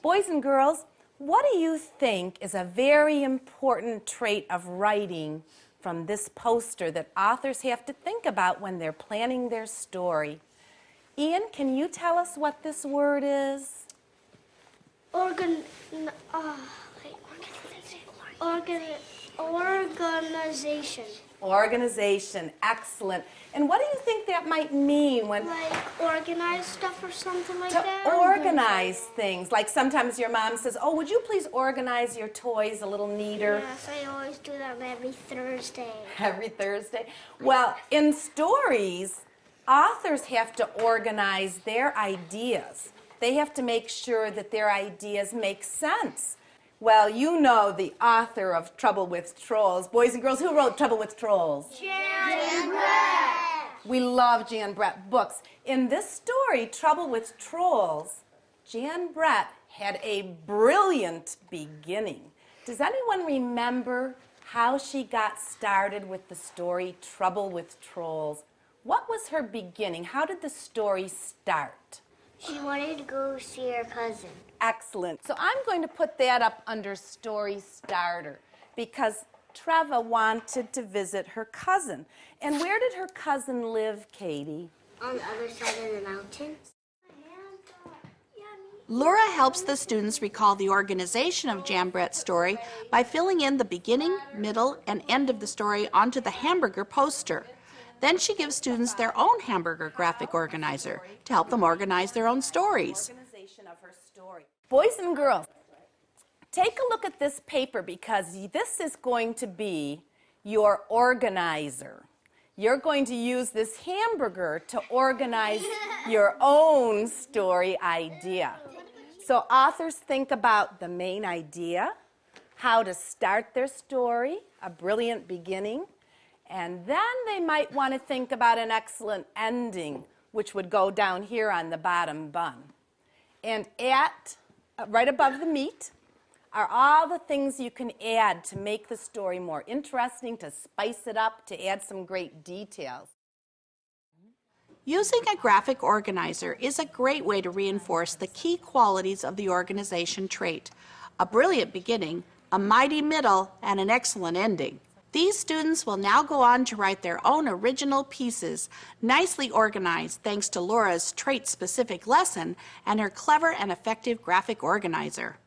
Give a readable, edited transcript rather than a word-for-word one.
Boys and girls, what do you think is a very important trait of writing from this poster that authors have to think about when they're planning their story? Ian, can you tell us what this word is? Organization. Organization, excellent. And what do you think that might mean when... Like organize stuff or something like to that? To organize things. Like sometimes your mom says, oh, would you please organize your toys a little neater? Yes, I always do that every Thursday. Every Thursday? Well, in stories, authors have to organize their ideas. They have to make sure that their ideas make sense. Well, you know the author of Trouble with Trolls. Boys and girls, who wrote Trouble with Trolls? Jan Brett. We love Jan Brett books. In this story, Trouble with Trolls, Jan Brett had a brilliant beginning. Does anyone remember how she got started with the story Trouble with Trolls? What was her beginning? How did the story start? She wanted to go see her cousin. Excellent. So I'm going to put that up under Story Starter because Treva wanted to visit her cousin. And where did her cousin live, Katie? On the other side of the mountain. Laura helps the students recall the organization of Jan Brett's story by filling in the beginning, middle, and end of the story onto the hamburger poster. Then she gives students their own hamburger graphic organizer to help them organize their own stories. Boys and girls, take a look at this paper because this is going to be your organizer. You're going to use this hamburger to organize your own story idea. So authors think about the main idea, how to start their story, a brilliant beginning, and then they might want to think about an excellent ending, which would go down here on the bottom bun. And right above the meat are all the things you can add to make the story more interesting, to spice it up, to add some great details. Using a graphic organizer is a great way to reinforce the key qualities of the organization trait: a brilliant beginning, a mighty middle, and an excellent ending. These students will now go on to write their own original pieces, nicely organized thanks to Laura's trait-specific lesson and her clever and effective graphic organizer.